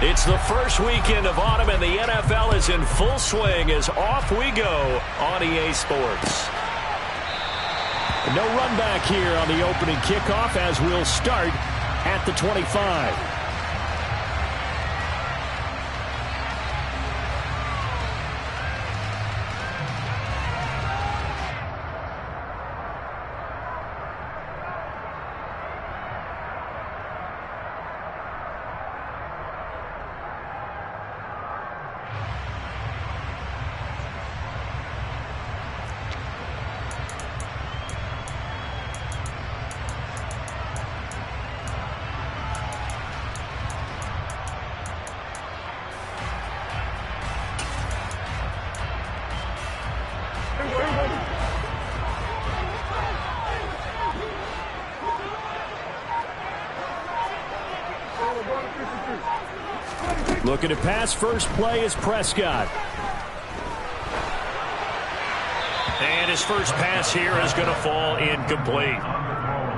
It's the first weekend of autumn, and the NFL is in full swing as off we go on EA Sports. No run back here on the opening kickoff as we'll start at the 25. Looking to pass. First play is Prescott. And his first pass here is going to fall incomplete.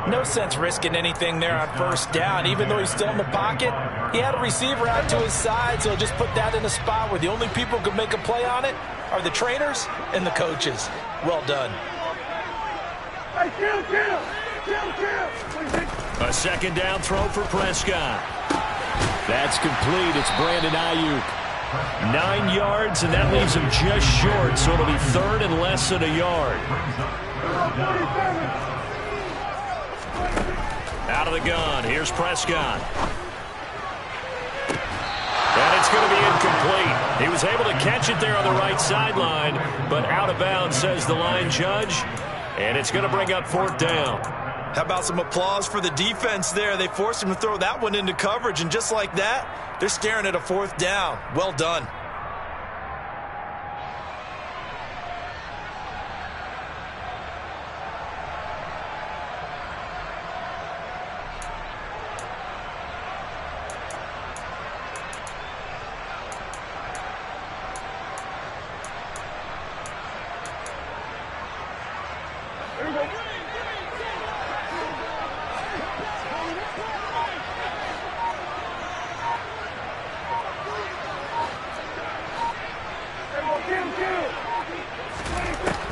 No sense risking anything there on first down. Even though he's still in the pocket, he had a receiver out to his side, so just put that in a spot where the only people who can make a play on it are the trainers and the coaches. Well done. A second down throw for Prescott. That's complete. It's Brandon Ayuk. 9 yards, and that leaves him just short, so it'll be third and less than a yard. Out of the gun. Here's Prescott. And it's going to be incomplete. He was able to catch it there on the right sideline, but out of bounds, says the line judge. And it's going to bring up fourth down. How about some applause for the defense there? They forced him to throw that one into coverage, and just like that, they're staring at a fourth down. Well done.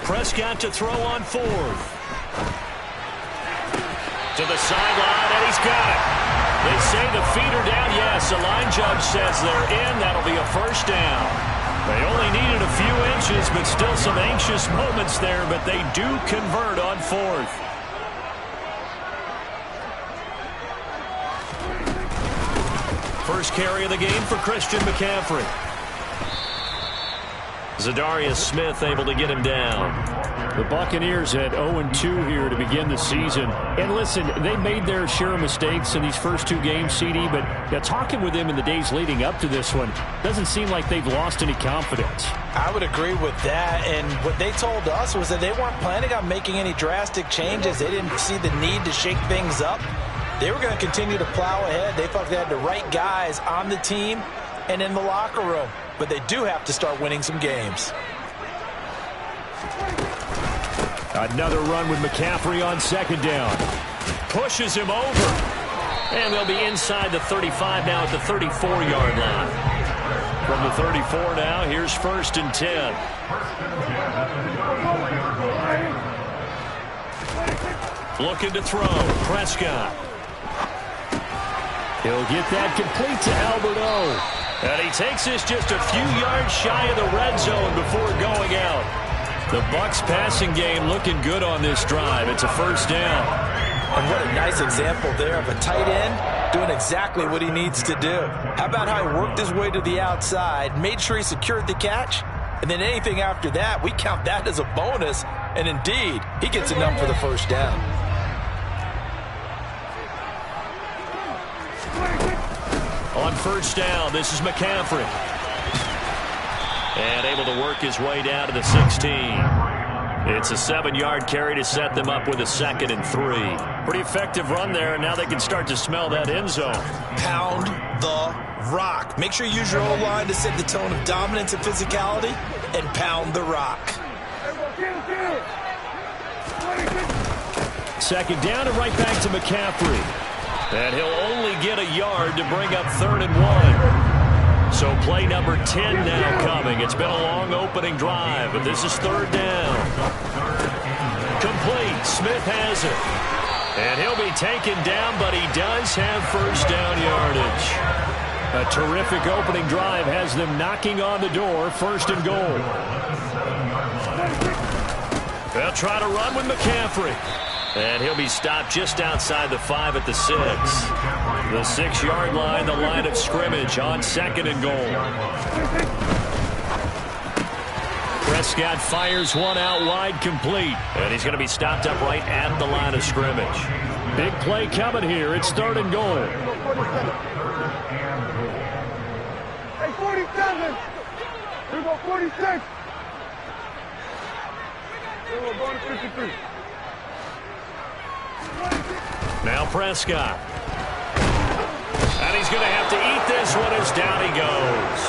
Prescott to throw on fourth. To the sideline, and he's got it. They say the feet are down. Yes, the line judge says they're in. That'll be a first down. They only needed a few inches, but still some anxious moments there, but they do convert on fourth. First carry of the game for Christian McCaffrey. Zadarius Smith able to get him down. The Buccaneers at 0-2 here to begin the season. And listen, they made their share of mistakes in these first 2 games, CD, but talking with them in the days leading up to this one, doesn't seem like they've lost any confidence. I would agree with that, and what they told us was that they weren't planning on making any drastic changes. They didn't see the need to shake things up. They were going to continue to plow ahead. They felt they had the right guys on the team and in the locker room. But they do have to start winning some games. Another run with McCaffrey on second down. Pushes him over. And they'll be inside the 35 now at the 34-yard line. From the 34 now, here's first and 10. Looking to throw. Prescott. He'll get that complete to Albert O. And he takes this just a few yards shy of the red zone before going out. The Bucs passing game looking good on this drive. It's a first down. And what a nice example there of a tight end doing exactly what he needs to do. How about how he worked his way to the outside, made sure he secured the catch, and then anything after that, we count that as a bonus. And indeed, he gets enough for the first down. On first down, this is McCaffrey. And able to work his way down to the 16. It's a 7-yard carry to set them up with a 2nd and 3. Pretty effective run there, and now they can start to smell that end zone. Pound the rock. Make sure you use your O-line to set the tone of dominance and physicality, and pound the rock. Second down and right back to McCaffrey. And he'll only get a yard to bring up 3rd and 1. So play number 10 now coming. It's been a long opening drive, but this is third down. Complete. Smith has it. And he'll be taken down, but he does have first down yardage. A terrific opening drive has them knocking on the door, first and goal. They'll try to run with McCaffrey. And he'll be stopped just outside the 5 at the 6. The 6-yard line, the line of scrimmage on second and goal. Prescott fires one out wide, complete. And he's going to be stopped up right at the line of scrimmage. Big play coming here. It's third and goal. Hey, 47. Here we go, 46. We're going to 53. Now Prescott. And he's going to have to eat this one as down he goes.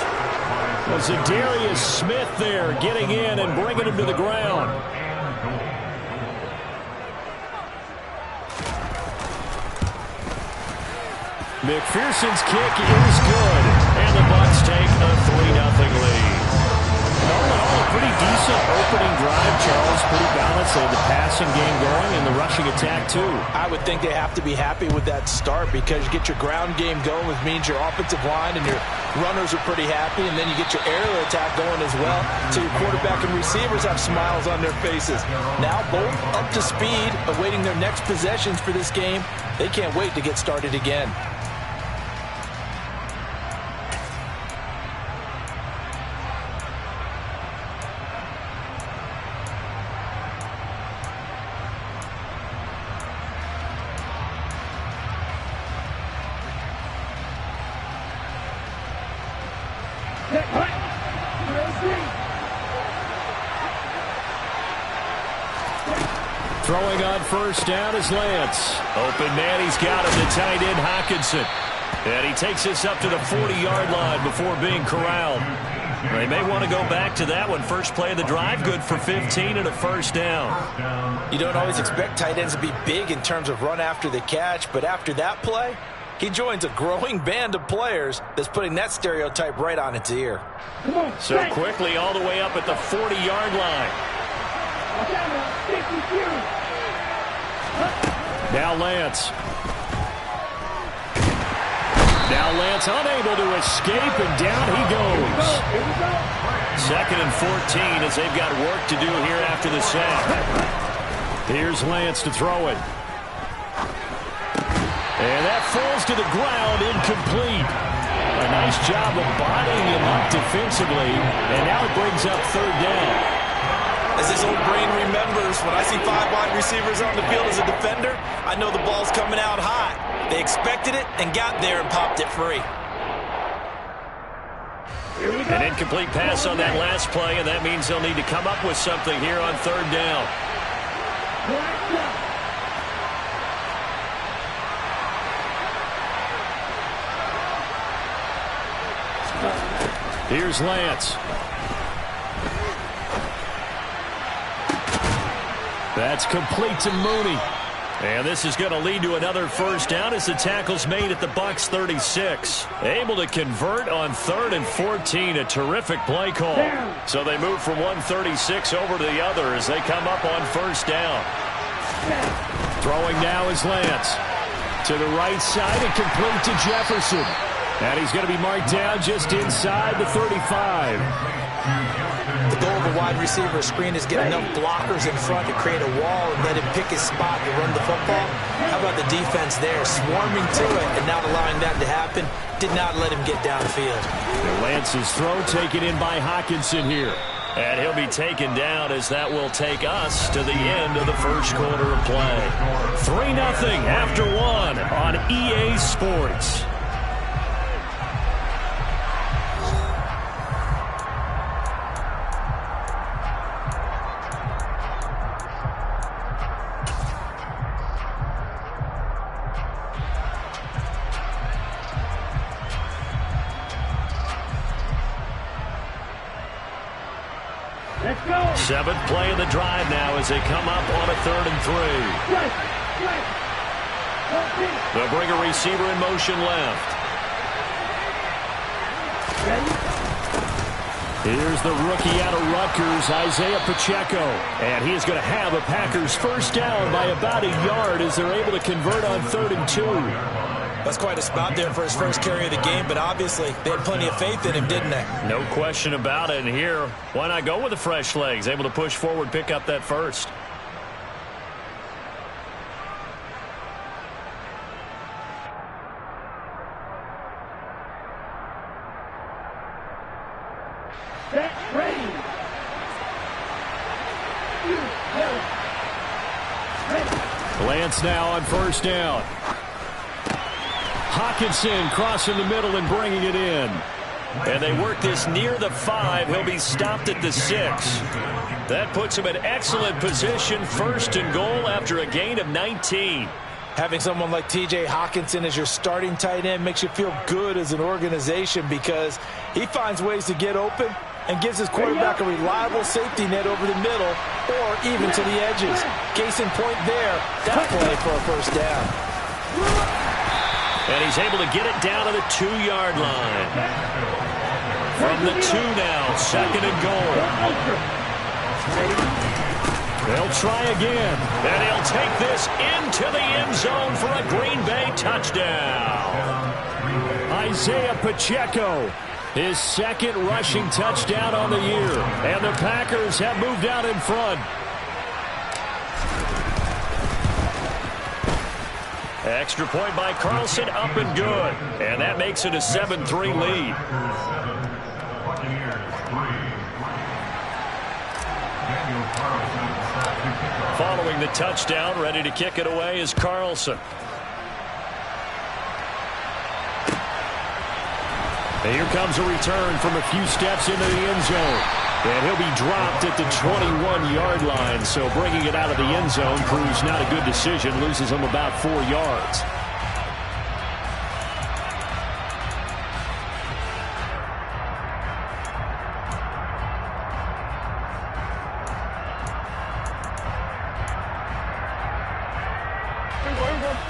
Was Zadarius Smith there getting in and bringing him to the ground. McPherson's kick is good. And the Bucs take a 3-0 lead. All in all, a pretty decent opening drive, Charles. Pretty balanced. They had the passing game going and the rushing attack, too. I would think they have to be happy with that start because you get your ground game going, which means your offensive line and your runners are pretty happy, and then you get your aerial attack going as well, so your quarterback and receivers have smiles on their faces. Now both up to speed, awaiting their next possessions for this game. They can't wait to get started again. Throwing on first down is Lance. Open man, he's got him to tight end Hockenson. And he takes this up to the 40-yard line before being corralled. They may want to go back to that one. First play of the drive, good for 15 and a first down. You don't always expect tight ends to be big in terms of run after the catch, but after that play, he joins a growing band of players that's putting that stereotype right on its ear. So quickly all the way up at the 40-yard line. Now Lance. Now Lance unable to escape, and down he goes. Second and 14 as they've got work to do here after the sack. Here's Lance to throw it. And that falls to the ground, incomplete. A nice job of bodying him up defensively, and now it brings up third down. As this old brain remembers, when I see 5 wide receivers on the field as a defender, I know the ball's coming out hot. They expected it and got there and popped it free. An incomplete pass on that last play, and that means they'll need to come up with something here on third down. Here's Lance. That's complete to Mooney. And this is going to lead to another first down as the tackle's made at the Bucs 36. Able to convert on third and 14. A terrific play call. So they move from 136 over to the other as they come up on first down. Throwing now is Lance. To the right side and complete to Jefferson. And he's going to be marked down just inside the 35. The goal of a wide receiver screen is get enough blockers in front to create a wall and let him pick his spot to run the football. How about the defense there, swarming to it and not allowing that to happen? Did not let him get downfield. Lance's throw taken in by Hockenson here. And he'll be taken down as that will take us to the end of the first quarter of play. 3-0 after one on EA Sports. Seventh play of the drive now as they come up on a 3rd and 3. They'll bring a receiver in motion left. Here's the rookie out of Rutgers, Isaiah Pacheco. And he is going to have a Packers first down by about a yard as they're able to convert on 3rd and 2. That's quite a spot there for his first carry of the game, but obviously they had plenty of faith in him, didn't they? No question about it. And here, why not go with the fresh legs? Able to push forward, pick up that first. Lance now on first down. Hawkinson crossing the middle and bringing it in. And they work this near the 5. He'll be stopped at the 6. That puts him in excellent position, 1st and goal after a gain of 19. Having someone like T.J. Hawkinson as your starting tight end makes you feel good as an organization because he finds ways to get open and gives his quarterback a reliable safety net over the middle or even to the edges. Case in point there, that play for a first down. And he's able to get it down to the 2-yard line. From the 2 now, 2nd and goal. They'll try again. And he'll take this into the end zone for a Green Bay touchdown. Isaiah Pacheco, his 2nd rushing touchdown on the year. And the Packers have moved out in front. Extra point by Carlson, up and good. And that makes it a 7-3 lead. Following the touchdown, ready to kick it away is Carlson. And here comes a return from a few steps into the end zone. And he'll be dropped at the 21-yard line. So bringing it out of the end zone proves not a good decision. Loses him about 4 yards.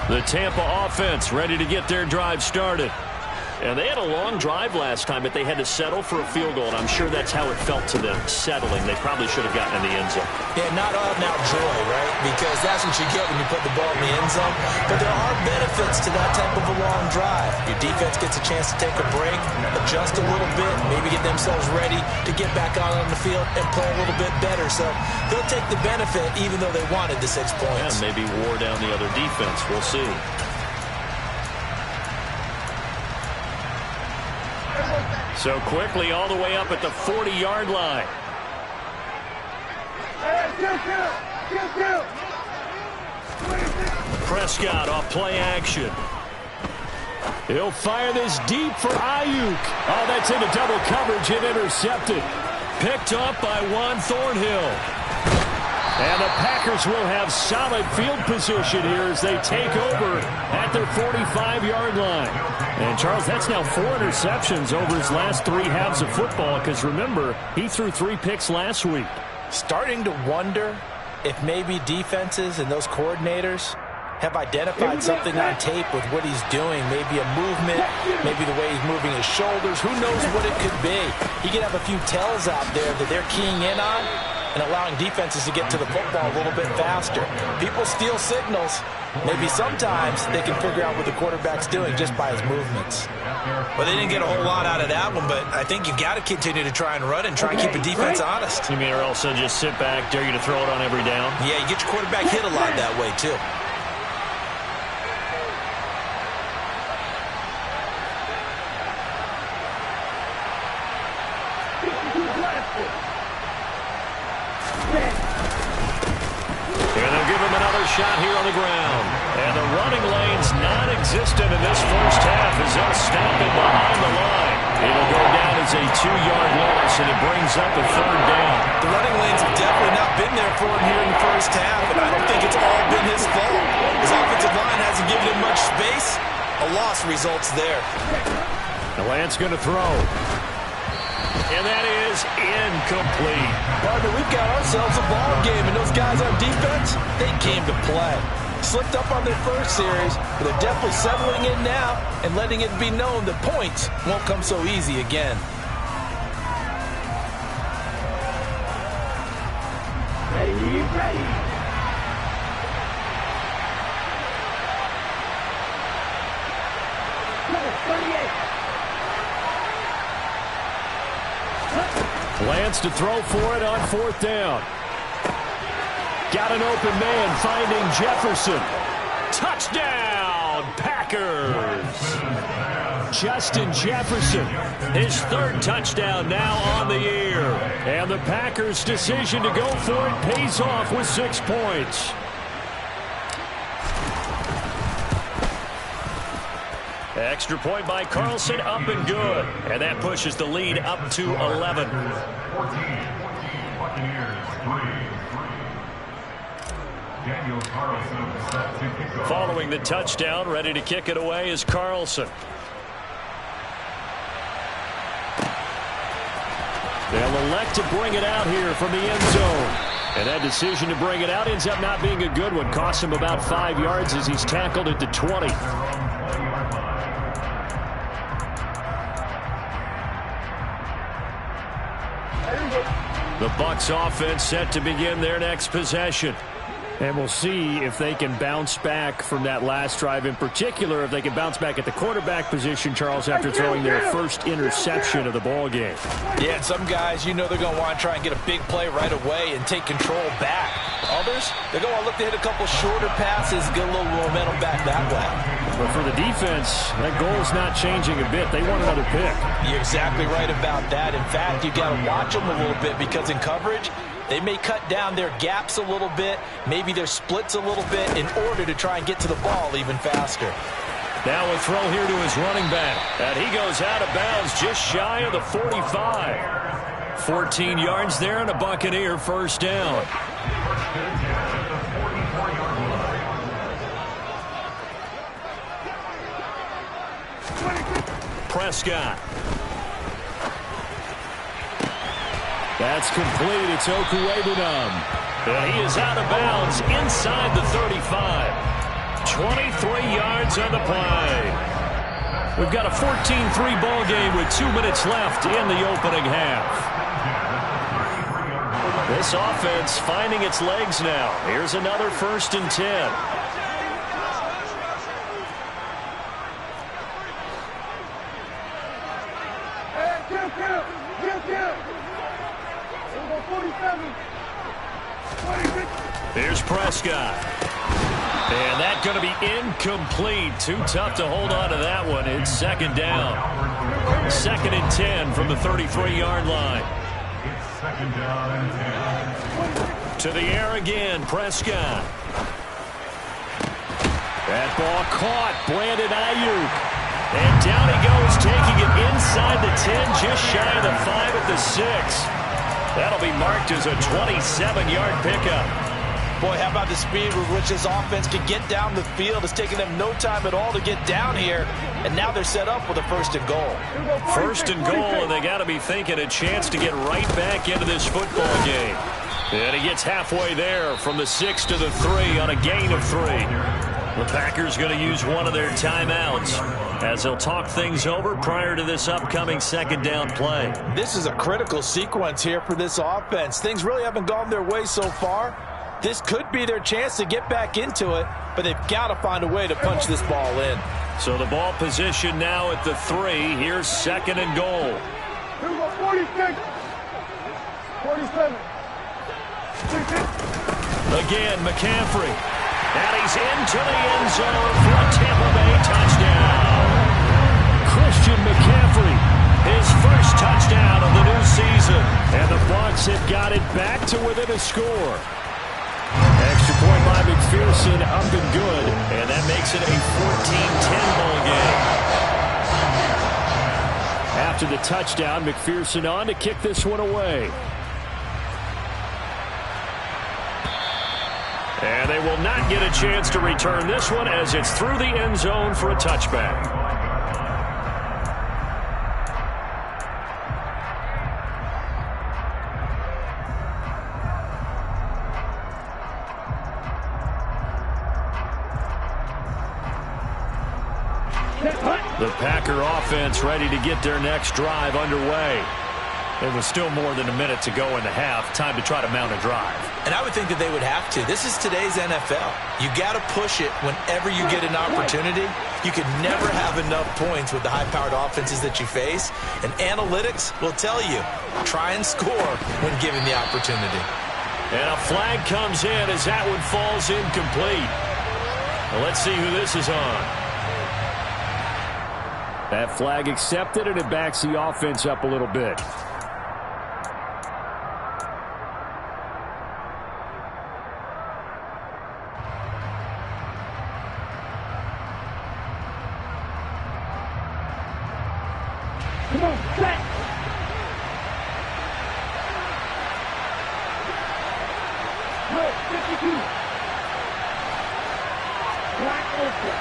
The Tampa offense ready to get their drive started. And they had a long drive last time, but they had to settle for a field goal, and I'm sure that's how it felt to them, settling. They probably should have gotten in the end zone. Yeah, not out-and-out joy, right? Because that's what you get when you put the ball in the end zone. But there are benefits to that type of a long drive. Your defense gets a chance to take a break, adjust a little bit, maybe get themselves ready to get back out on the field and play a little bit better. So they'll take the benefit even though they wanted the 6 points. And maybe wore down the other defense. We'll see. So quickly all the way up at the 40-yard line. Prescott off play action. He'll fire this deep for Ayuk. Oh, that's into double coverage and intercepted. Picked up by Juan Thornhill. And the Packers will have solid field position here as they take over at their 45-yard line. And, Charles, that's now 4 interceptions over his last 3 halves of football because, remember, he threw 3 picks last week. Starting to wonder if maybe defenses and those coordinators have identified something on tape with what he's doing. Maybe a movement, maybe the way he's moving his shoulders. Who knows what it could be? He could have a few tells out there that they're keying in on and allowing defenses to get to the football a little bit faster. People steal signals. Maybe sometimes they can figure out what the quarterback's doing just by his movements. Well, they didn't get a whole lot out of that one, but I think you've got to continue to try and run and try and keep a defense honest. You mean or else they'll just sit back, dare you to throw it on every down? Yeah, you get your quarterback hit a lot that way, too. Shot here on the ground. And the running lane's non-existent in this first half as they'll stop him behind the line. It'll go down as a 2-yard loss, and it brings up a 3rd down. The running lanes have definitely not been there for him here in the first half, and I don't think it's all been his fault. His offensive line hasn't given him much space. A loss results there. The Lance going to throw. And that is incomplete. Partner, we've got ourselves a ball game, and those guys on defense, they came to play. Slipped up on their first series, but they're definitely settling in now and letting it be known that points won't come so easy again. Plans to throw for it on 4th down. Got an open man, finding Jefferson. Touchdown, Packers! Justin Jefferson, his 3rd touchdown now on the year. And the Packers' decision to go for it pays off with 6 points. Extra point by Carlson, up and good. And that pushes the lead up to 11. Following the touchdown, ready to kick it away is Carlson. They'll elect to bring it out here from the end zone. And that decision to bring it out ends up not being a good one. Costs him about 5 yards as he's tackled at the 20. The Bucs offense set to begin their next possession. And we'll see if they can bounce back from that last drive, in particular if they can bounce back at the quarterback position, Charles, after throwing their first interception of the ball game. Yeah, some guys, you know they're going to want to try and get a big play right away and take control back. Others, they're going to want to look to hit a couple shorter passes, get a little momentum back that way. But for the defense, that goal's not changing a bit. They want another pick. You're exactly right about that. In fact, you got to watch them a little bit because in coverage, they may cut down their gaps a little bit, maybe their splits a little bit in order to try and get to the ball even faster. Now a throw here to his running back. And he goes out of bounds just shy of the 45. 14 yards there and a Buccaneer 1st down. Prescott. That's complete. It's Okuwebunam. And he is out of bounds inside the 35. 23 yards on the play. We've got a 14-3 ball game with 2 minutes left in the opening half. This offense finding its legs now. Here's another 1st and 10. Here's Prescott. And that's going to be incomplete. Too tough to hold on to that one. It's 2nd down. 2nd and 10 from the 33-yard line. To the air again, Prescott. That ball caught. Brandon Ayuk. And down he goes, taking it inside the 10, just shy of the 5 at the 6. That'll be marked as a 27-yard pickup. Boy, how about the speed with which this offense can get down the field? It's taking them no time at all to get down here, and now they're set up with a 1st and goal. 1st and goal, and they got to be thinking a chance to get right back into this football game. And he gets halfway there from the 6 to the 3 on a gain of 3. The Packers going to use one of their timeouts as they'll talk things over prior to this upcoming 2nd down play. This is a critical sequence here for this offense. Things really haven't gone their way so far. This could be their chance to get back into it, but they've got to find a way to punch this ball in. So the ball position now at the 3. Here's 2nd and goal. 46. 47. Again, McCaffrey. And he's into the end zone for a Tampa Bay touchdown. Christian McCaffrey, his 1st touchdown of the new season. And the Bucs have got it back to within a score. Extra point by McPherson, up and good. And that makes it a 14-10 ball game. After the touchdown, McPherson on to kick this one away. And they will not get a chance to return this one as it's through the end zone for a touchback. The Packer offense ready to get their next drive underway. It was still more than a minute to go in the half. Time to try to mount a drive. And I would think that they would have to. This is today's NFL. You got to push it whenever you get an opportunity. You could never have enough points with the high-powered offenses that you face. And analytics will tell you, try and score when given the opportunity. And a flag comes in as that one falls incomplete. Well, let's see who this is on. That flag accepted, and it backs the offense up a little bit. Come on, set. Right, 52. Black open.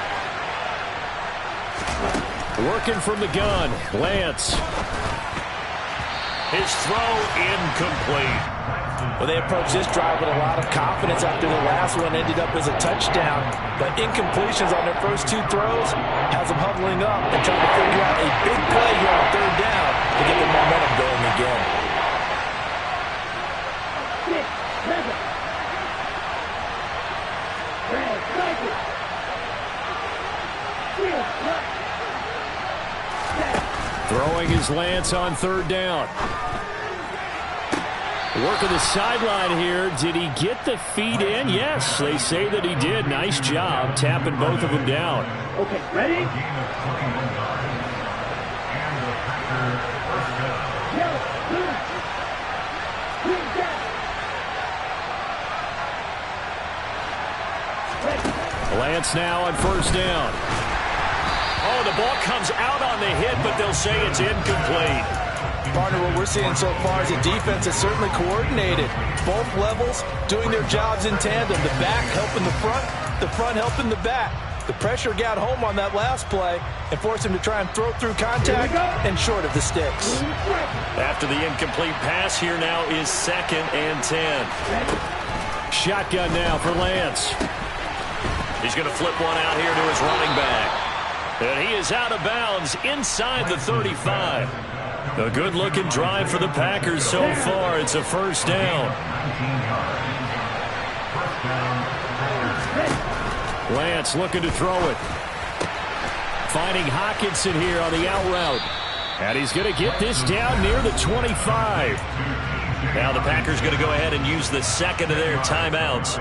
Working from the gun, Lance. His throw incomplete. Well, they approached this drive with a lot of confidence after the last one ended up as a touchdown. But incompletions on their first two throws has them huddling up and trying to figure out a big play here on third down to get the momentum going again. 6, 7. Throwing his Lance on third down. Working the sideline here. Did he get the feet in? Yes, they say that he did. Nice job tapping both of them down. Okay, ready? Lance now on first down. Oh, the ball comes out on the hit, but they'll say it's incomplete. Partner, what we're seeing so far is a defense that's certainly coordinated. Both levels doing their jobs in tandem. The back helping the front helping the back. The pressure got home on that last play and forced him to try and throw through contact and short of the sticks. After the incomplete pass, here now is 2nd and 10. Shotgun now for Lance. He's going to flip one out here to his running back. And he is out of bounds inside the 35. A good-looking drive for the Packers so far. It's a first down. Lance looking to throw it. Finding Hockenson here on the out route. And he's going to get this down near the 25. Now the Packers going to go ahead and use the second of their timeouts,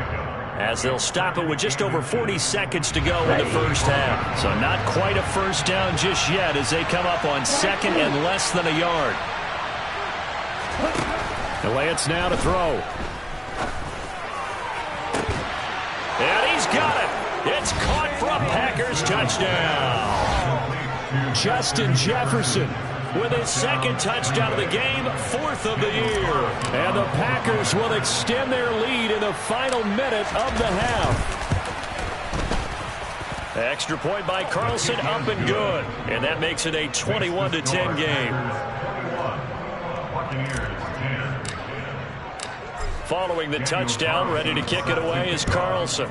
as they'll stop it with just over 40 seconds to go in the first half. So not quite a first down just yet as they come up on second and less than a yard. And Lance now to throw. And he's got it. It's caught for a Packers touchdown. Justin Jefferson with his second touchdown of the game, 4th of the year. And the Packers will extend their lead in the final minute of the half. Extra point by Carlson, up and good. And that makes it a 21-10 game. Following the touchdown, ready to kick it away is Carlson.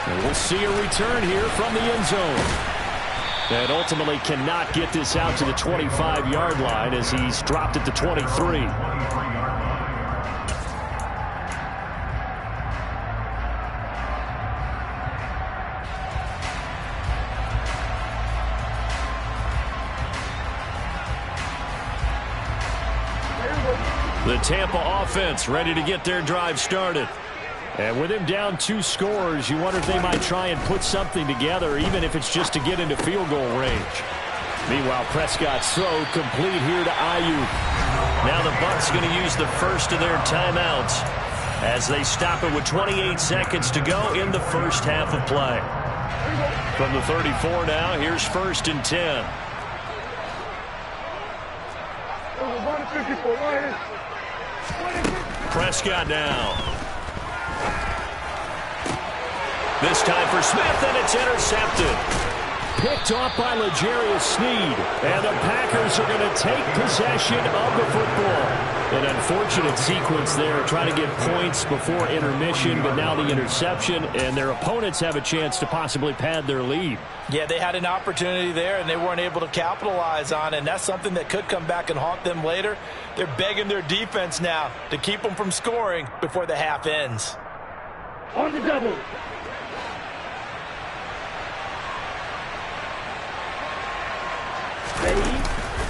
And we'll see a return here from the end zone. And ultimately cannot get this out to the 25-yard line as he's dropped at the 23. The Tampa offense ready to get their drive started. And with him down 2 scores, you wonder if they might try and put something together, even if it's just to get into field goal range. Meanwhile, Prescott's throw complete here to Ayuk. Now the Bucs going to use the first of their timeouts as they stop it with 28 seconds to go in the first half of play. From the 34 now, here's 1st and 10. Prescott now. This time for Smith, and it's intercepted. picked off by L'Jarius Sneed. And the Packers are going to take possession of the football. An unfortunate sequence there, trying to get points before intermission, but now the interception, and their opponents have a chance to possibly pad their lead. Yeah, they had an opportunity there, and they weren't able to capitalize on it, and that's something that could come back and haunt them later. They're begging their defense now to keep them from scoring before the half ends. On the double. Ready?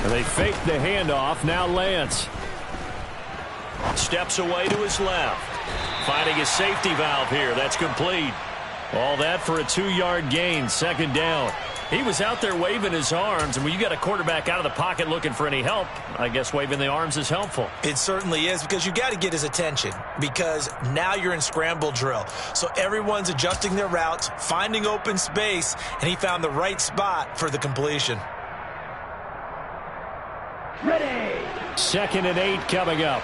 And they fake the handoff. Now Lance steps away to his left. Finding his safety valve here. That's complete. All that for a 2-yard gain. Second down. He was out there waving his arms, and when you got a quarterback out of the pocket looking for any help, I guess waving the arms is helpful. It certainly is, because you got to get his attention, because now you're in scramble drill. So everyone's adjusting their routes, finding open space, and he found the right spot for the completion. Ready. 2nd and 8 coming up.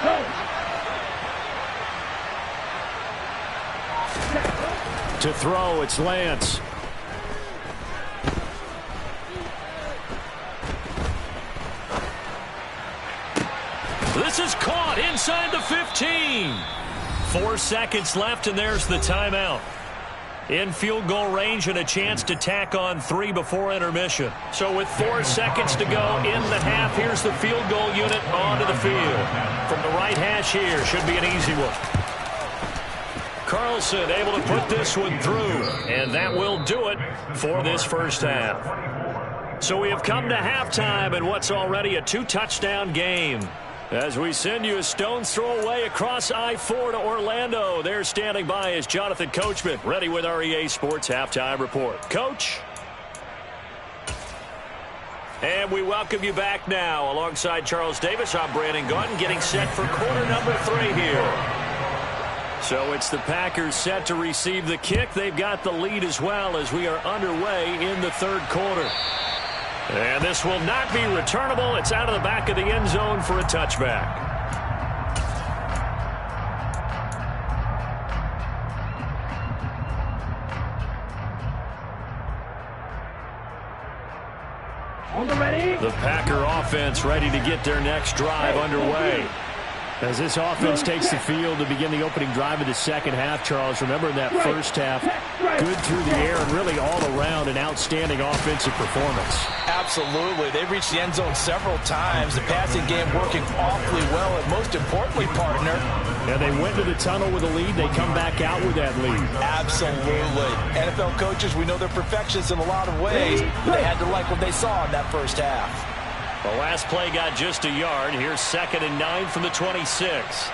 Go. To throw, it's Lance. This is caught inside the 15. 4 seconds left, and there's the timeout. In field goal range and a chance to tack on 3 before intermission. So with 4 seconds to go in the half, here's the field goal unit onto the field. From the right hash here, should be an easy one. Carlson able to put this one through, and that will do it for this first half. So we have come to halftime in what's already a 2-touchdown game. As we send you a stone's throw away across I-4 to Orlando. There standing by is Jonathan Coachman, ready with our EA Sports Halftime Report. Coach? And we welcome you back now. Alongside Charles Davis, I'm Brandon Gaudin, getting set for quarter number 3 here. So it's the Packers set to receive the kick. They've got the lead as well as we are underway in the 3rd quarter. And this will not be returnable. It's out of the back of the end zone for a touchback. On the ready. The Packer offense ready to get their next drive underway. As this offense takes the field to begin the opening drive of the second half, Charles, remember in that first half, good through the air and really all around an outstanding offensive performance. Absolutely. They've reached the end zone several times. The passing game working awfully well, and most importantly, partner. Yeah, they went to the tunnel with a lead. They come back out with that lead. Absolutely. NFL coaches, we know they're perfectionists in a lot of ways. They had to like what they saw in that first half. The last play got just a yard. Here's 2nd and 9 from the 26.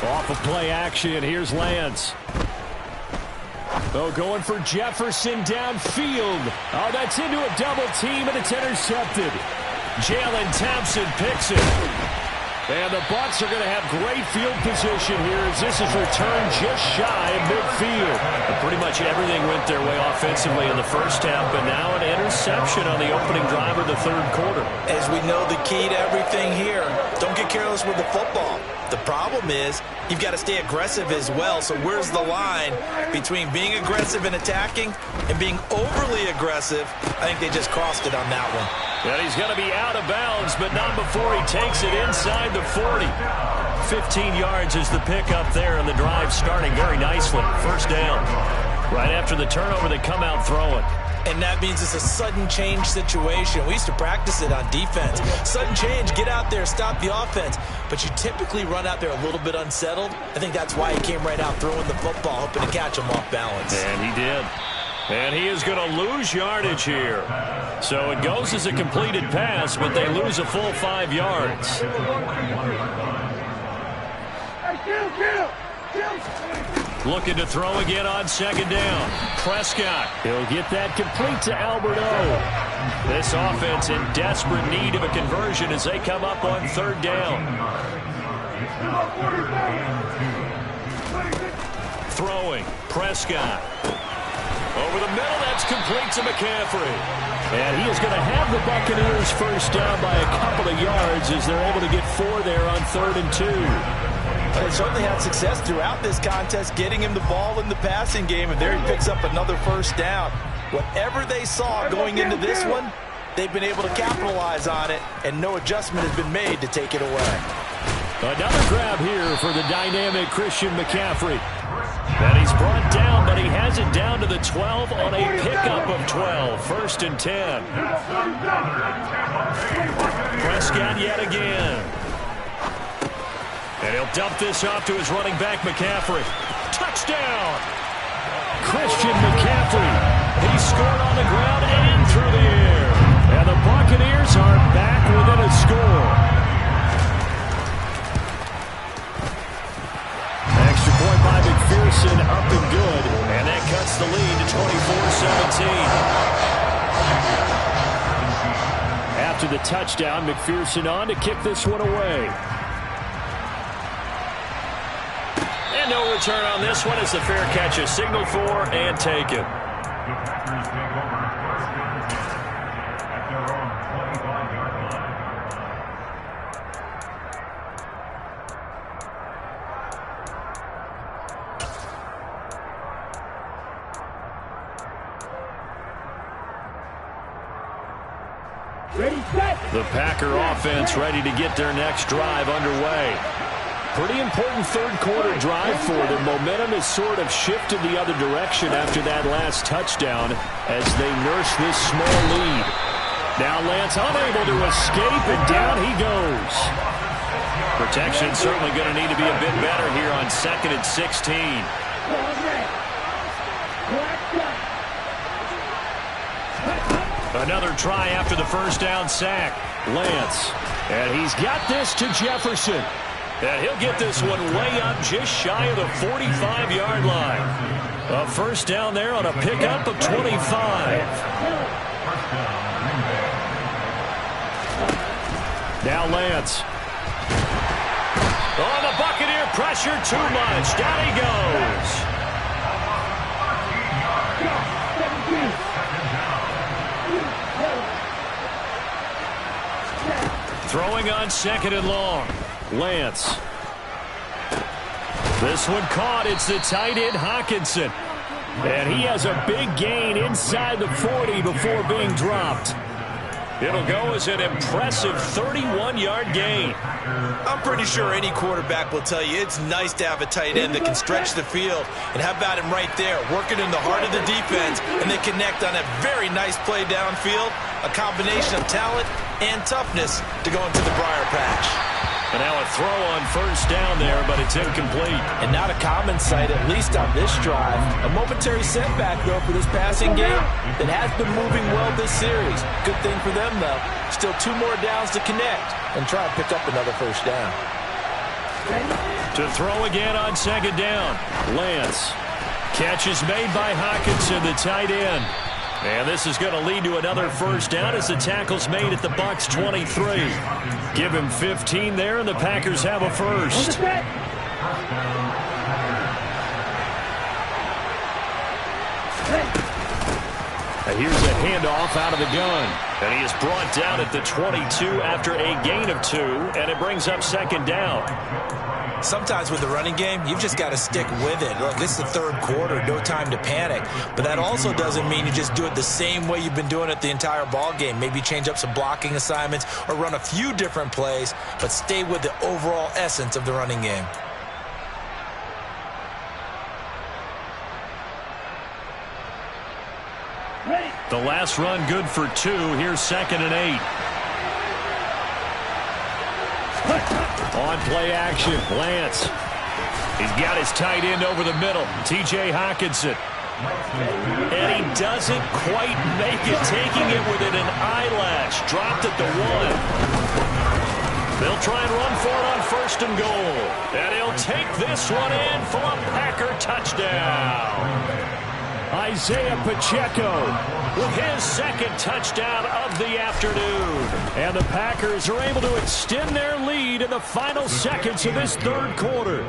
Off of play action, here's Lance. Oh, going for Jefferson downfield. Oh, that's into a double team, and it's intercepted. Jalen Thompson picks it. And the Bucs are going to have great field position here as this is returned just shy of midfield. And pretty much everything went their way offensively in the first half, but now an interception on the opening drive of the 3rd quarter. As we know, the key to everything here, don't get careless with the football. The problem is you've got to stay aggressive as well. So where's the line between being aggressive and attacking and being overly aggressive? I think they just crossed it on that one. And he's going to be out of bounds, but not before he takes it inside the 40. 15 yards is the pickup there, and the drive starting very nicely. First down. Right after the turnover, they come out throwing. And that means it's a sudden change situation. We used to practice it on defense. Sudden change, get out there, stop the offense. But you typically run out there a little bit unsettled. I think that's why he came right out throwing the football, hoping to catch him off balance. And he did. And he is going to lose yardage here. So it goes as a completed pass, but they lose a full 5 yards. Looking to throw again on 2nd down. Prescott. He'll get that complete to Albert O. This offense in desperate need of a conversion as they come up on 3rd down. Throwing. Prescott. Over the middle, that's complete to McCaffrey. And he is going to have the Buccaneers first down by a couple of yards as they're able to get 4 there on 3rd and 2. They certainly had success throughout this contest, getting him the ball in the passing game, and there he picks up another first down. Whatever they saw going into this one, they've been able to capitalize on it, and no adjustment has been made to take it away. Another grab here for the dynamic Christian McCaffrey. And he's brought down, but he has it down to the 12 on a pickup of 12. 1st and 10. Prescott yet again. And he'll dump this off to his running back, McCaffrey. Touchdown! Christian McCaffrey. He scored on the ground and through the air. And the Buccaneers are back within a score. Extra point by McPherson, up and good. And that cuts the lead to 24-17. After the touchdown, McPherson on to kick this one away. And no return on this one as the fair catch is signaled for and taken. The Packer offense ready to get their next drive underway. Pretty important third-quarter drive for them. Momentum has sort of shifted the other direction after that last touchdown as they nurse this small lead. Now Lance unable to escape, and down he goes. Protection certainly going to need to be a bit better here on 2nd and 16. Another try after the first down sack. Lance. And he's got this to Jefferson. And he'll get this one way up just shy of the 45-yard line. A first down there on a pickup of 25. Now Lance. Oh, the Buccaneer pressure too much. Down he goes. Throwing on 2nd and long. Lance. This one caught. It's the tight end, Hockenson. And he has a big gain inside the 40 before being dropped. It'll go as an impressive 31-yard gain. I'm pretty sure any quarterback will tell you it's nice to have a tight end that can stretch the field. And how about him right there, working in the heart of the defense, and they connect on a very nice play downfield. A combination of talent and toughness to go into the briar patch. And now a throw on first down there, but it's incomplete. And not a common sight, at least on this drive. A momentary setback, though, for this passing game that has been moving well this series. Good thing for them, though. Still 2 more downs to connect and try and pick up another first down. To throw again on 2nd down. Lance. Catch is made by Hockenson, the tight end. And this is going to lead to another first down as the tackle's made at the Bucs 23. Give him 15 there, and the Packers have a first. And here's a handoff out of the gun. And he is brought down at the 22 after a gain of 2, and it brings up 2nd down. Sometimes with the running game, you've just got to stick with it. Look, this is the 3rd quarter, no time to panic. But that also doesn't mean you just do it the same way you've been doing it the entire ball game. Maybe change up some blocking assignments or run a few different plays, but stay with the overall essence of the running game. The last run good for 2. Here's 2nd and 8. On play action, Lance. He's got his tight end over the middle, T.J. Hockenson. And he doesn't quite make it, taking it within an eyelash. Dropped at the 1. They'll try and run for it on 1st and goal. And he'll take this one in for a Packer touchdown. Isaiah Pacheco with his 2nd touchdown of the afternoon. And the Packers are able to extend their lead in the final seconds of this 3rd quarter.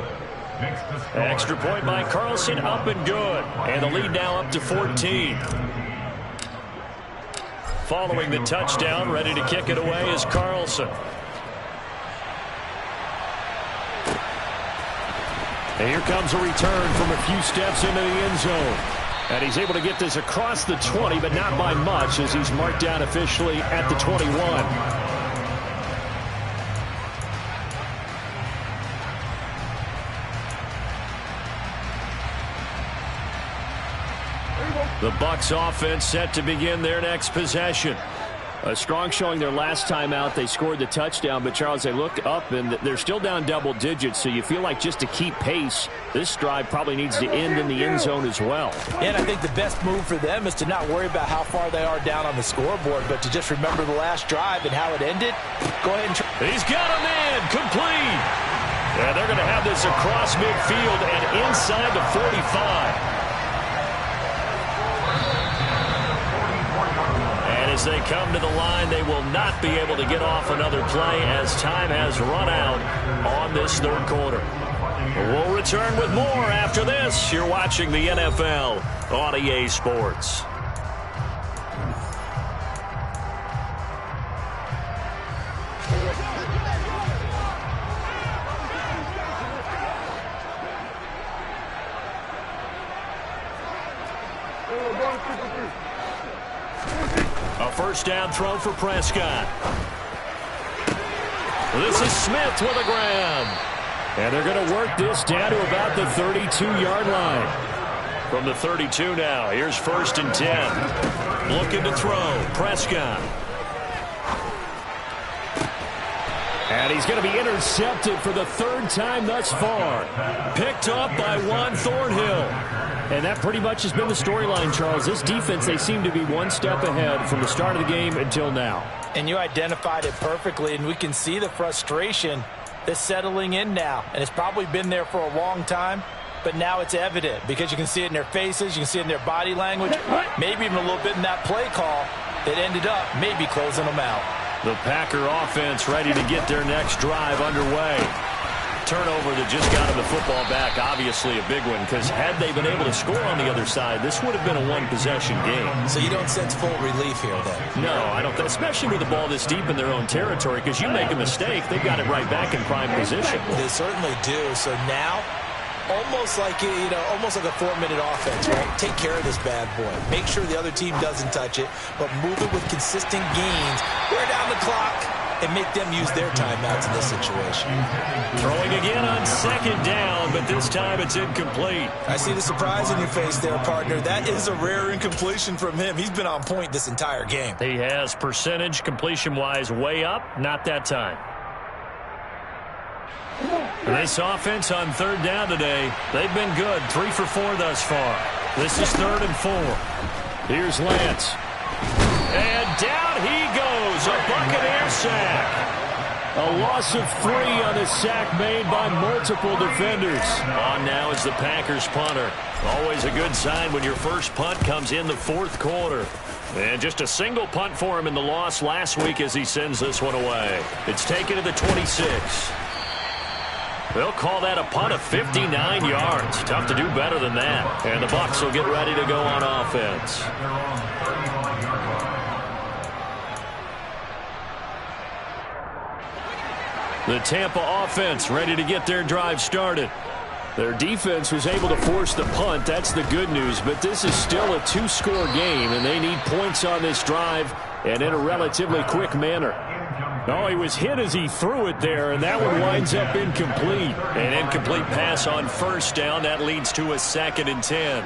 Extra point by Carlson, up and good. And the lead now up to 14. Following the touchdown, ready to kick it away is Carlson. And here comes a return from a few steps into the end zone. And he's able to get this across the 20, but not by much, as he's marked down officially at the 21. The Bucs offense set to begin their next possession. A strong showing their last time out. They scored the touchdown, but Charles, they looked up and they're still down double digits, so you feel like just to keep pace, this drive probably needs to end in the end zone as well. And I think the best move for them is to not worry about how far they are down on the scoreboard, but to just remember the last drive and how it ended. Go ahead and try. He's got a man complete. Yeah, they're going to have this across midfield and inside the 45. As they come to the line, they will not be able to get off another play as time has run out on this third quarter. We'll return with more after this. You're watching the NFL on EA Sports. A first down throw for Prescott. This is Smith with a grab. And they're going to work this down to about the 32-yard line. From the 32 now, here's 1st and 10. Looking to throw, Prescott. And he's going to be intercepted for the 3rd time thus far. Picked up by Juan Thornhill. And that pretty much has been the storyline, Charles. This defense, they seem to be one step ahead from the start of the game until now. And you identified it perfectly, and we can see the frustration that's settling in now. And it's probably been there for a long time, but now it's evident because you can see it in their faces, you can see it in their body language, maybe even a little bit in that play call that ended up maybe closing them out. The Packer offense ready to get their next drive underway. Turnover that just got them the football back, obviously a big one, because had they been able to score on the other side, this would have been a one-possession game. So you don't sense full relief here, then? No, I don't, especially with the ball this deep in their own territory, because you make a mistake, they've got it right back in prime position. They certainly do. So now, almost like almost like a 4-minute offense, right? Take care of this bad boy. Make sure the other team doesn't touch it, but move it with consistent gains. Wear down the clock and make them use their timeouts in this situation. Throwing again on 2nd down, but this time it's incomplete. I see the surprise in your face there, partner. That is a rare incompletion from him. He's been on point this entire game. He has percentage completion-wise way up, not that time. This offense on 3rd down today, they've been good. 3 for 4 thus far. This is 3rd and 4. Here's Lance. And down he goes. A Buccaneer sack. A loss of 3 on the sack made by multiple defenders. On now is the Packers punter. Always a good sign when your first punt comes in the 4th quarter. And just a single punt for him in the loss last week as he sends this one away. It's taken to the 26. They'll call that a punt of 59 yards. Tough to do better than that. And the Bucs will get ready to go on offense. The Tampa offense ready to get their drive started. Their defense was able to force the punt. That's the good news. But this is still a 2-score game, and they need points on this drive and in a relatively quick manner. Oh, he was hit as he threw it there, and that one winds up incomplete. An incomplete pass on 1st down. That leads to a 2nd and 10.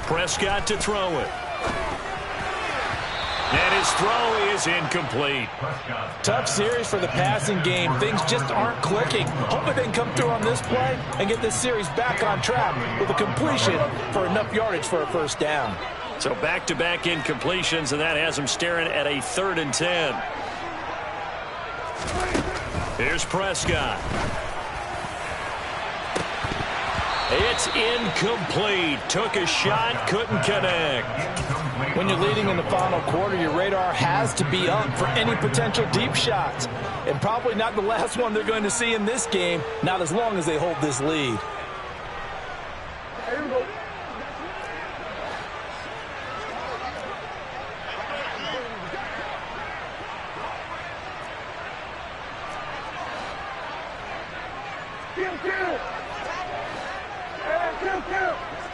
Prescott to throw it. And his throw is incomplete. Tough series for the passing game. Things just aren't clicking. Hoping they can come through on this play and get this series back on track with a completion for enough yardage for a 1st down. So back-to-back incompletions, and that has him staring at a 3rd and 10. Here's Prescott. It's incomplete. Took a shot, couldn't connect. When you're leading in the final quarter, your radar has to be up for any potential deep shots. And probably not the last one they're going to see in this game, not as long as they hold this lead.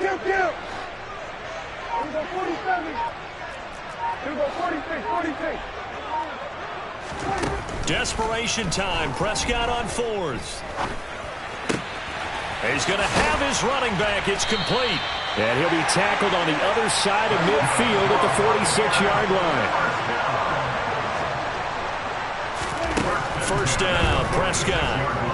Here we go 47. Here we go 46, 46. Desperation time. Prescott on fourth. He's going to have his running back. It's complete. And he'll be tackled on the other side of midfield at the 46-yard line. First down, Prescott.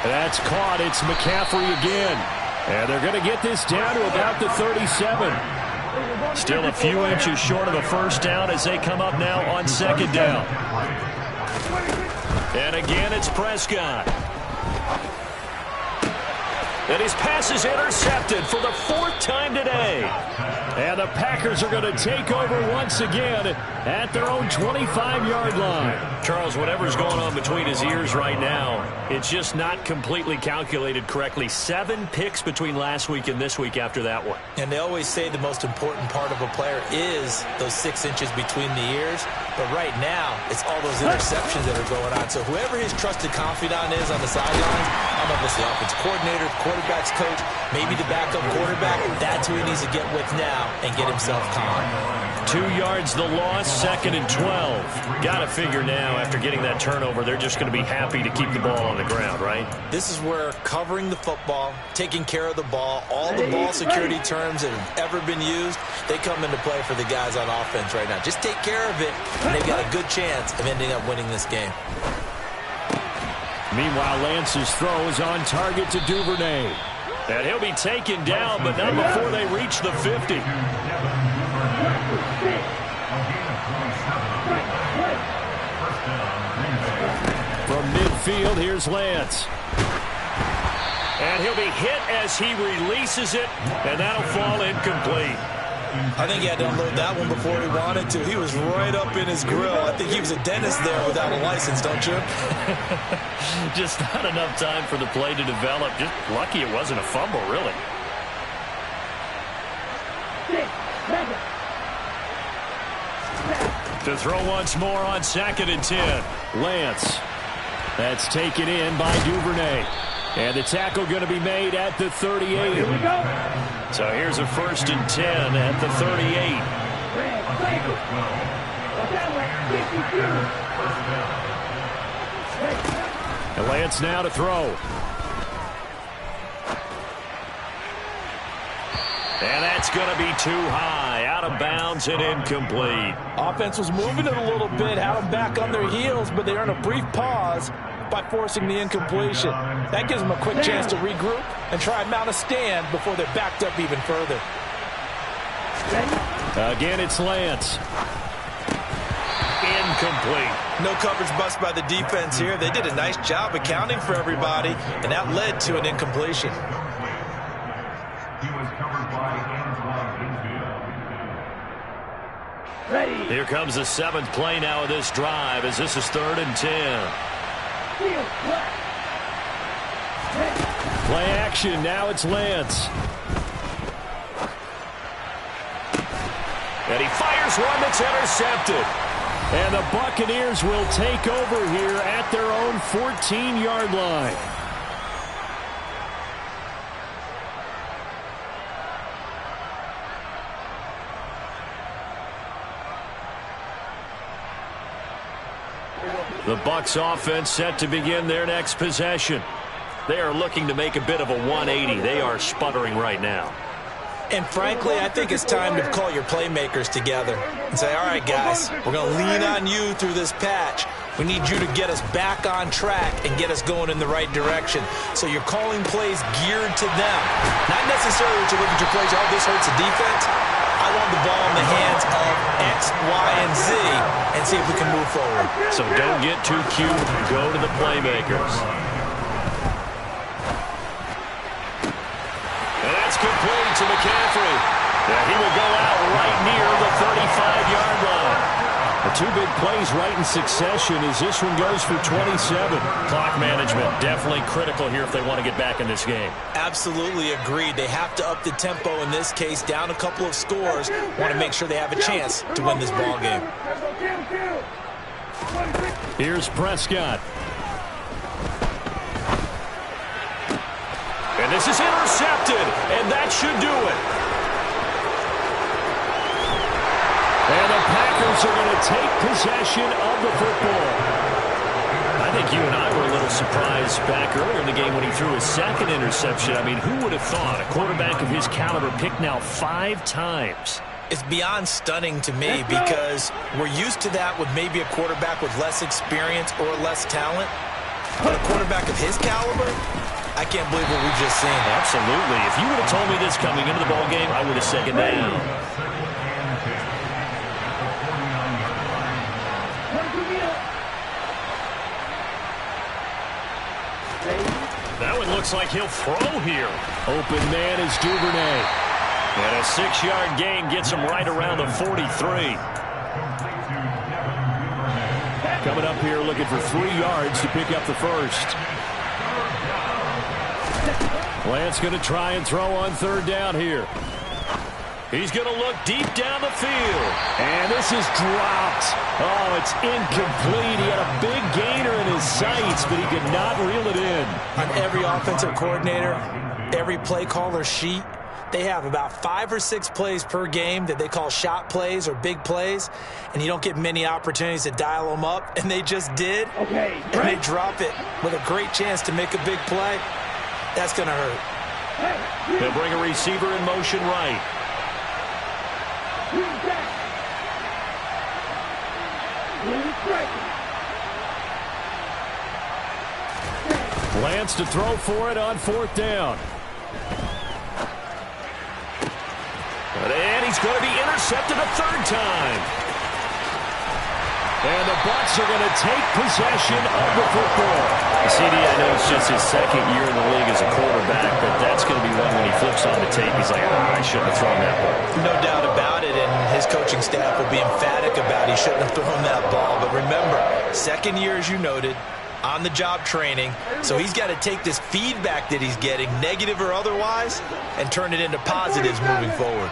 That's caught. It's McCaffrey again. And they're going to get this down to about the 37. Still a few inches short of a first down as they come up now on second down. And again, it's Prescott. And his pass is intercepted for the fourth time today. And the Packers are going to take over once again at their own 25-yard line. Charles, whatever's going on between his ears right now, it's just not completely calculated correctly. 7 picks between last week and this week after that one. And they always say the most important part of a player is those 6 inches between the ears. But right now, it's all those interceptions that are going on. So whoever his trusted confidant is on the sidelines, I don't know if it's the offensive coordinator, quarterback's coach, maybe the backup quarterback, that's who he needs to get with now and get himself calm. 2 yards the loss, 2nd and 12. Got to figure now after getting that turnover, they're just going to be happy to keep the ball on the ground, right? This is where covering the football, taking care of the ball, all the ball security terms that have ever been used, they come into play for the guys on offense right now. Just take care of it, and they've got a good chance of ending up winning this game. Meanwhile, Lance's throw is on target to Duvernay. And he'll be taken down, but not before they reach the 50. From midfield, here's Lance. And he'll be hit as he releases it, and that'll fall incomplete. I think he had to unload that one before he wanted to. He was right up in his grill. I think he was a dentist there without a license, don't you? Just not enough time for the play to develop. Just lucky it wasn't a fumble, really. To throw once more on 2nd and 10. Lance. That's taken in by Duvernay. And the tackle going to be made at the 38. Here we go. So here's a 1st and 10 at the 38. And Lance now to throw. And that's going to be too high. Out of bounds and incomplete. Offense was moving it a little bit, had them back on their heels, but they earned a brief pause by forcing the incompletion. That gives them a quick chance to regroup and try and mount a stand before they're backed up even further. Again, it's Lance. Incomplete. No coverage bust by the defense here. They did a nice job accounting for everybody, and that led to an incompletion. Here comes the 7th play now of this drive as this is 3rd and 10. Play action. Now it's Lance. And he fires one that's intercepted. And the Buccaneers will take over here at their own 14-yard line. The Bucs offense set to begin their next possession. They are looking to make a bit of a 180. They are sputtering right now. And frankly, I think it's time to call your playmakers together and say, all right, guys, we're going to lean on you through this patch. We need you to get us back on track and get us going in the right direction. So you're calling plays geared to them. Not necessarily that you look at your plays, oh, this hurts the defense. I want the ball in the hands of X, Y, and Z and see if we can move forward. So don't get too cute. Go to the playmakers. And that's complete to McCaffrey. Yeah, he will go out right near the 35-yard line. The 2 big plays right in succession as this one goes for 27. Clock management definitely critical here if they want to get back in this game. Absolutely agreed. They have to up the tempo in this case, down a couple of scores. Want to make sure they have a chance to win this ball game. Here's Prescott. And this should do it. And the Packers are going to take possession of the football. I think you and I were a little surprised back earlier in the game when he threw his second interception. I mean, who would have thought a quarterback of his caliber picked now 5 times? It's beyond stunning to me because we're used to that with maybe a quarterback with less experience or less talent. But a quarterback of his caliber, I can't believe what we've just seen. Absolutely. If you would have told me this coming into the ballgame, I would have said it down. That one looks like he'll throw here. Open man is Duvernay. And a 6-yard gain gets him right around the 43. Coming up here looking for 3 yards to pick up the first. Lance going to try and throw on 3rd down here. He's going to look deep down the field. And this is dropped. Oh, it's incomplete. He had a big gainer in his sights, but he could not reel it in. On every offensive coordinator, every play caller sheet, they have about 5 or 6 plays per game that they call shot plays or big plays, and you don't get many opportunities to dial them up, and they just did. Okay, and they drop it with a great chance to make a big play. That's going to hurt. They'll bring a receiver in motion right. Lance to throw for it on 4th down. And he's going to be intercepted a 3rd time. And the Bucs are going to take possession of the football. CD, I know it's just his 2nd year in the league as a quarterback, but that's going to be one when he flips on the tape. He's like, I shouldn't have thrown that ball. No doubt about it, and his coaching staff will be emphatic about he shouldn't have thrown that ball. But remember, 2nd year, as you noted, on-the-job training. So he's got to take this feedback that he's getting, negative or otherwise, and turn it into positives moving forward.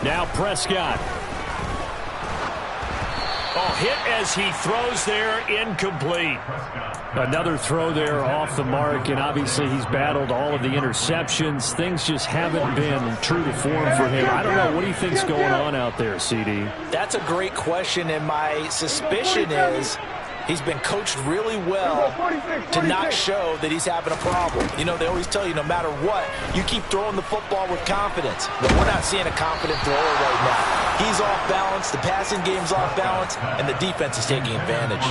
Now Prescott. Oh, hit as he throws there, incomplete. Another throw there off the mark, and obviously he's battled all of the interceptions. Things just haven't been true to form for him. I don't know. What do you think's going on out there, CD? That's a great question, and my suspicion is he's been coached really well to not show that he's having a problem. You know, they always tell you no matter what, you keep throwing the football with confidence. But we're not seeing a confident thrower right now. He's off balance, the passing game's off balance, and the defense is taking advantage.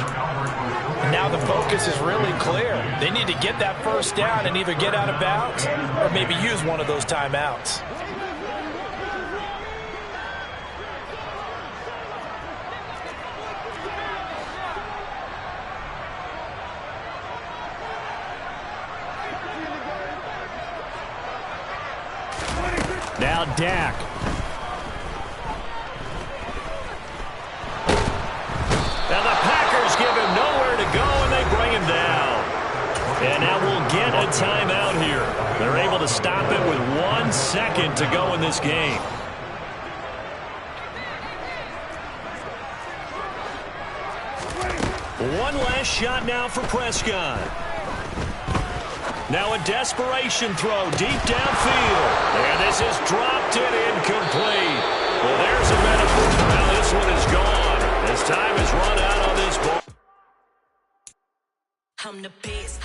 And now the focus is really clear. They need to get that 1st down and either get out of bounds or maybe use one of those timeouts. Now Dak. Now the Packers give him nowhere to go, and they bring him down. And now we'll get a timeout here. They're able to stop it with 1 second to go in this game. One last shot now for Prescott. Now a desperation throw deep downfield. And this is dropped and incomplete. Well, there's a metaphor. Now this one is gone. As time has run out on this ball. I'm the best,